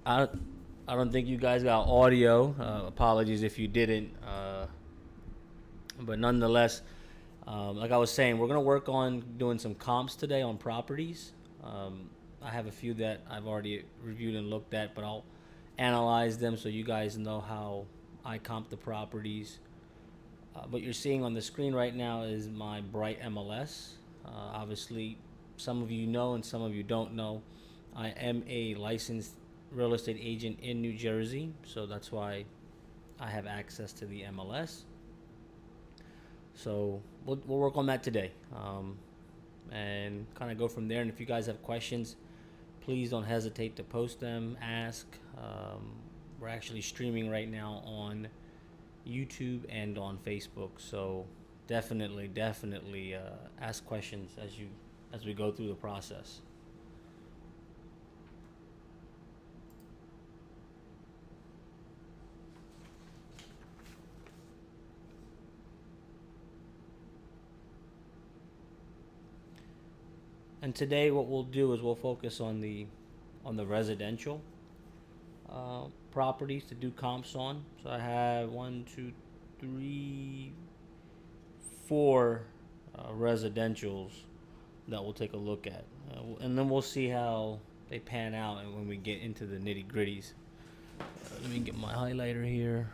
I I don't think you guys got audio. Apologies if you didn't. But nonetheless, like I was saying, we're gonna work on doing some comps today on properties. I have a few that I've already reviewed and looked at, but I'll analyze them so you guys know how I comp the properties. What you're seeing on the screen right now is my Bright MLS. Obviously, some of you know and some of you don't know. I am a licensed real estate agent in New Jersey, so that's why I have access to the MLS. So we'll work on that today, and kind of go from there. And if you guys have questions, please don't hesitate to post them, ask. We're actually streaming right now on YouTube and on Facebook, so definitely ask questions as we go through the process. And today, what we'll do is we'll focus on the residential properties to do comps on. So I have one, two, three, four residentials that we'll take a look at, and then we'll see how they pan out and when we get into the nitty gritties. Let me get my highlighter here.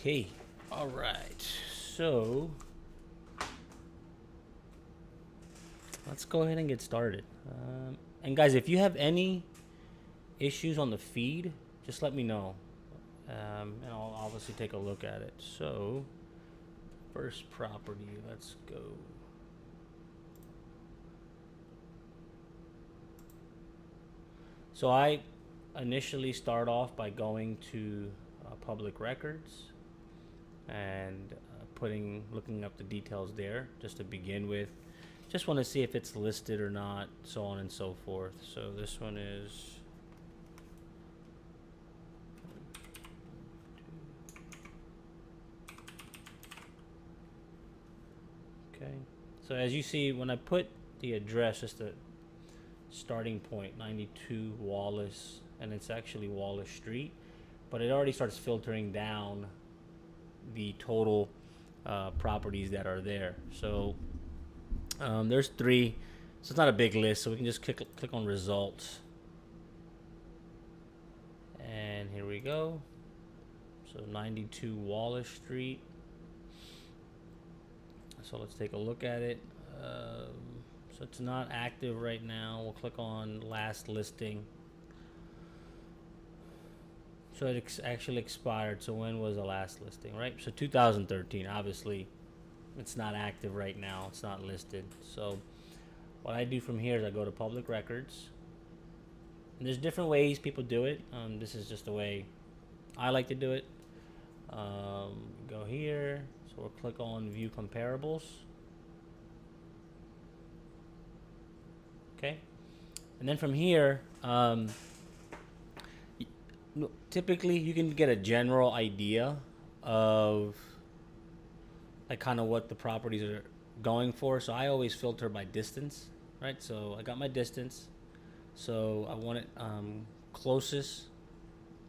Okay. All right. So let's go ahead and get started. And guys, if you have any issues on the feed, just let me know, and I'll obviously take a look at it. So, first property, let's go. So I initially start off by going to public records and looking up the details there just to begin with. Just want to see if it's listed or not, so on and so forth. So this one is. Okay. So as you see, when I put the address, just the starting point, 92 Wallace, and it's actually Wallace Street, but it already starts filtering down the total properties that are there. So there's three, so it's not a big list. So we can just click on results, and here we go. So 92 Wallace Street. So let's take a look at it. So it's not active right now. We'll click on last listing. So it actually expired. So when was the last listing, right? So 2013. Obviously, it's not active right now. It's not listed. So what I do from here is I go to public records. And there's different ways people do it. This is just the way I like to do it. Go here. So we'll click on view comparables. Okay. And then from here, typically you can get a general idea of like kind of what the properties are going for. So I always filter by distance, right? So I got my distance. So I want it closest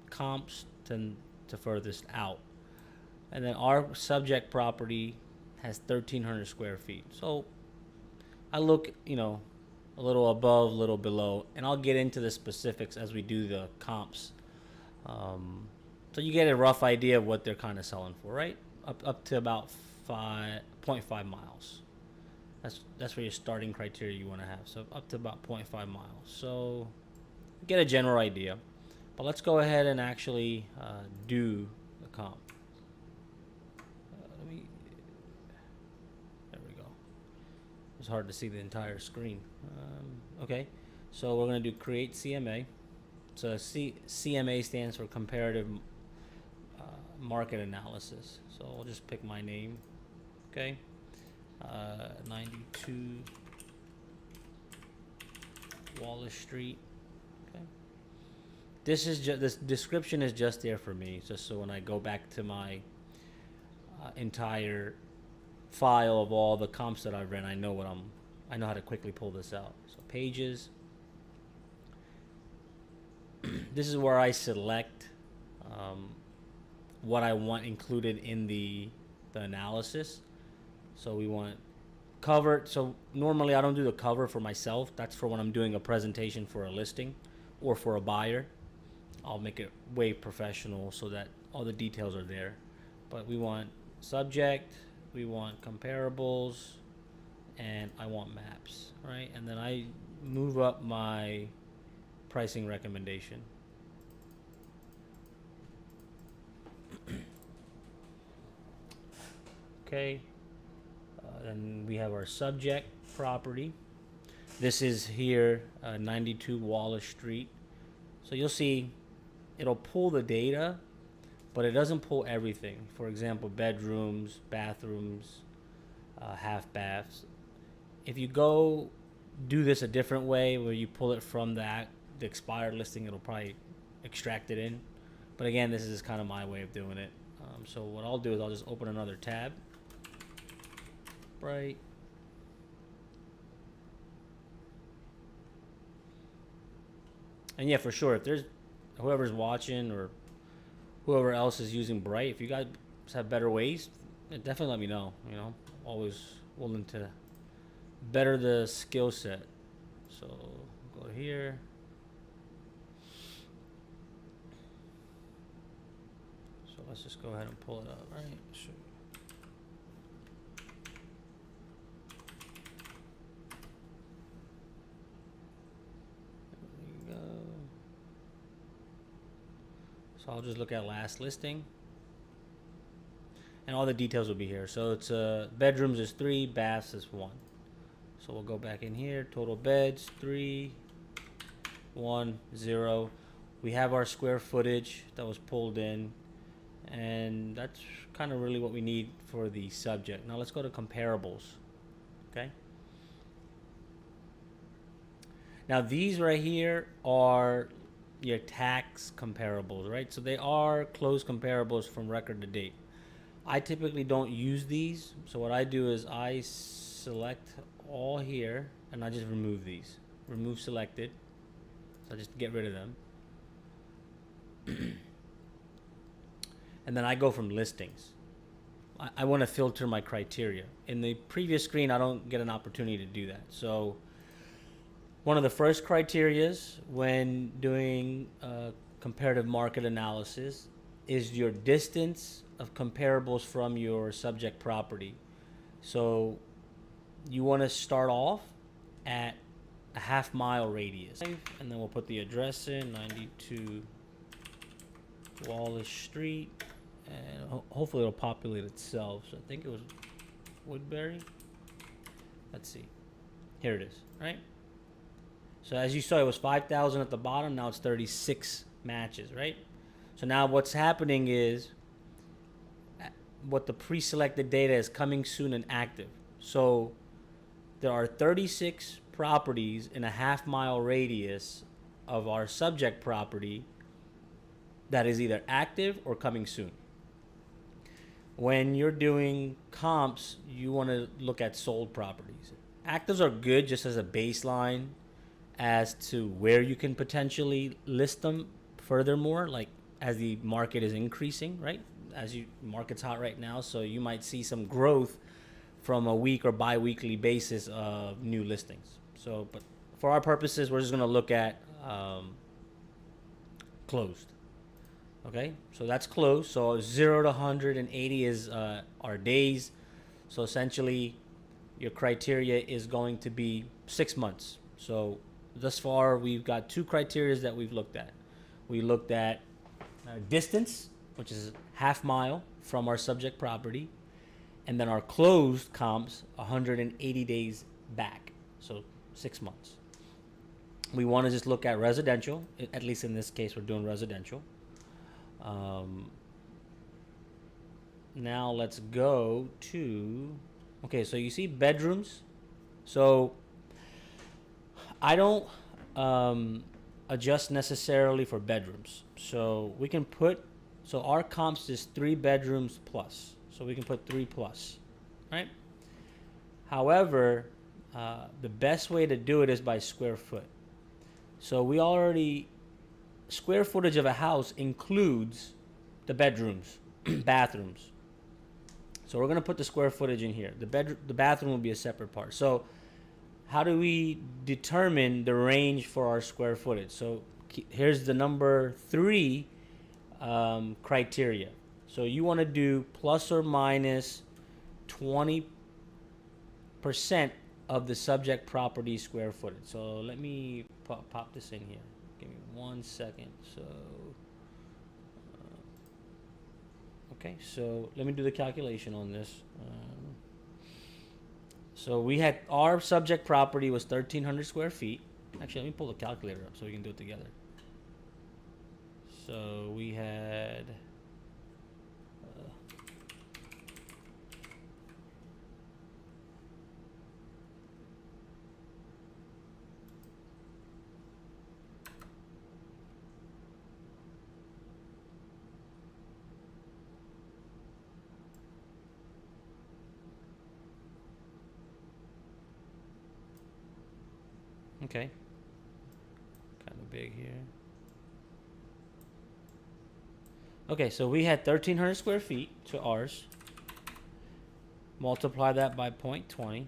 comps to furthest out. And then our subject property has 1,300 square feet. So I look, a little above, a little below, and I'll get into the specifics as we do the comps. So you get a rough idea of what they're kind of selling for, right? Up to about 5.5 miles. That's where your starting criteria you want to have. So up to about 0.5 miles. So get a general idea. But let's go ahead and actually do the comp. There we go. It's hard to see the entire screen. Okay, so we're going to do create CMA. So CMA stands for comparative market analysis. So I'll just pick my name. Okay, 92 Wallace Street. Okay, this is just, this description is just there for me, just so when I go back to my entire file of all the comps that I've ran, I know how to quickly pull this out. So pages. This is where I select what I want included in the analysis. So we want cover. So normally I don't do the cover for myself. That's for when I'm doing a presentation for a listing or for a buyer. I'll make it way professional so that all the details are there. But we want subject, we want comparables, and I want maps, right? And then I move up my pricing recommendation. Okay. Then we have our subject property. This is here, 92 Wallace Street. So you'll see it'll pull the data, but it doesn't pull everything. For example, bedrooms, bathrooms, half baths. If you go do this a different way where you pull it from the expired listing, it'll probably extract it in. But again, this is kind of my way of doing it. So what I'll do is I'll just open another tab. Right. And yeah, for sure, if there's whoever's watching or whoever else is using Bright, if you guys have better ways, definitely let me know. You know, always willing to better the skill set. So go here. So let's just go ahead and pull it up, right? Sure. So I'll just look at last listing, and all the details will be here. So it's bedrooms is 3, baths is 1. So we'll go back in here. Total beds 3, 1, 0. We have our square footage that was pulled in, and that's kind of really what we need for the subject. Now let's go to comparables. Okay. Now these right here are your tax comparables, right? So they are closed comparables from record to date. I typically don't use these. So what I do is I select all here and I just remove these. Remove selected. So I just get rid of them. And then I go from listings. I want to filter my criteria. In the previous screen, I don't get an opportunity to do that. So one of the first criterias when doing comparative market analysis is your distance of comparables from your subject property. So you want to start off at a half-mile radius. And then we'll put the address in, 92 Wallace Street. And hopefully it'll populate itself. So I think it was Woodbury. Let's see. Here it is, right? So as you saw, it was 5,000 at the bottom. Now it's 36 matches, right? So now what's happening is what the pre-selected data is coming soon and active. So there are 36 properties in a half-mile radius of our subject property that is either active or coming soon. When you're doing comps, you want to look at sold properties. Actives are good just as a baseline as to where you can potentially list them furthermore, like as the market is increasing, right? Market's hot right now, so you might see some growth from a week or bi-weekly basis of new listings. So, but for our purposes, we're just going to look at closed. Okay, so that's closed. So 0 to 180 is our days. So essentially, your criteria is going to be 6 months. So thus far, we've got 2 criteria that we've looked at. We looked at distance, which is half mile from our subject property, and then our closed comps, 180 days back, so 6 months. We want to just look at residential. At least in this case, we're doing residential. Now let's go to, okay, so you see bedrooms. So I don't adjust necessarily for bedrooms. So we can put, so our comps is 3 bedrooms plus. So we can put 3 plus, right? However, the best way to do it is by square foot. So we already, square footage of a house includes the bedrooms, bathrooms. So we're gonna put the square footage in here. The bathroom will be a separate part. So how do we determine the range for our square footage? So here's the number 3 criteria. So you want to do plus or minus 20% of the subject property square footage. So let me pop this in here. Give me 1 second. So okay, so let me do the calculation on this. So we had, our subject property was 1,300 square feet. Actually, let me pull the calculator up so we can do it together. So we had okay, kind of big here. Okay, so we had 1,300 square feet to ours. Multiply that by 0.20,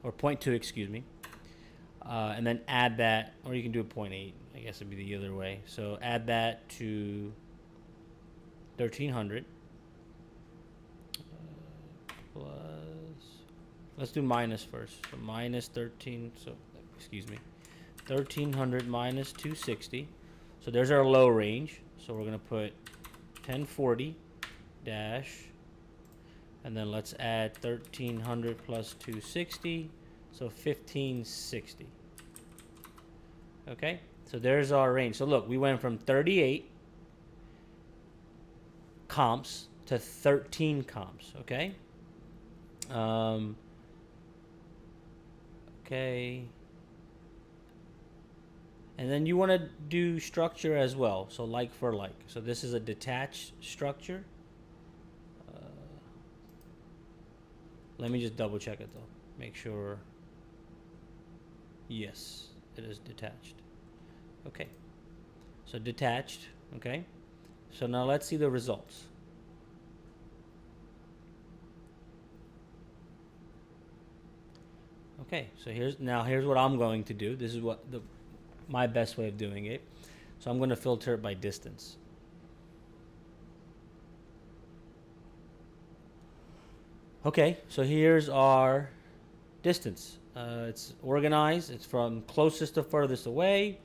or 0.2, excuse me. And then add that, or you can do a 0.8. I guess it'd be the other way. So add that to 1,300 plus. Let's do minus first. So minus 13. So excuse me, 1,300 minus 260. So there's our low range. So we're gonna put 1040 dash, and then let's add 1,300 plus 260. So 1,560. Okay, so there's our range. So look, we went from 38 comps to 13 comps. Okay. Okay. And then you want to do structure as well. So like for like. So this is a detached structure. Let me just double check it though. Make sure. Yes, it is detached. Okay. So detached. Okay. So now let's see the results. Okay. So here's what I'm going to do. This is what my best way of doing it. So I'm going to filter it by distance. Okay, so here's our distance. It's organized. It's from closest to furthest away.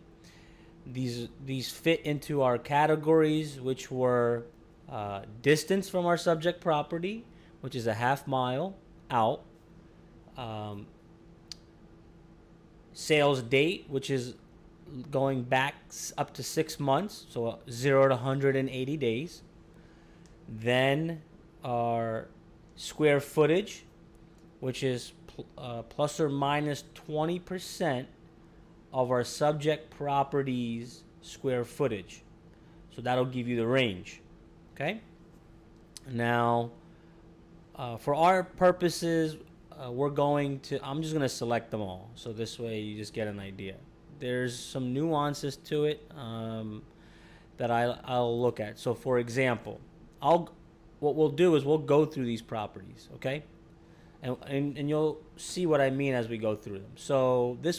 These fit into our categories, which were distance from our subject property, which is a half mile out. Sales date, which is going back up to 6 months, so 0 to 180 days. Then our square footage, which is plus or minus 20% of our subject property's square footage. So that'll give you the range. Okay. Now, for our purposes, I'm just going to select them all. So this way you just get an idea. There's some nuances to it that I'll look at. So for example, what we'll do is we'll go through these properties, okay? And you'll see what I mean as we go through them. So this one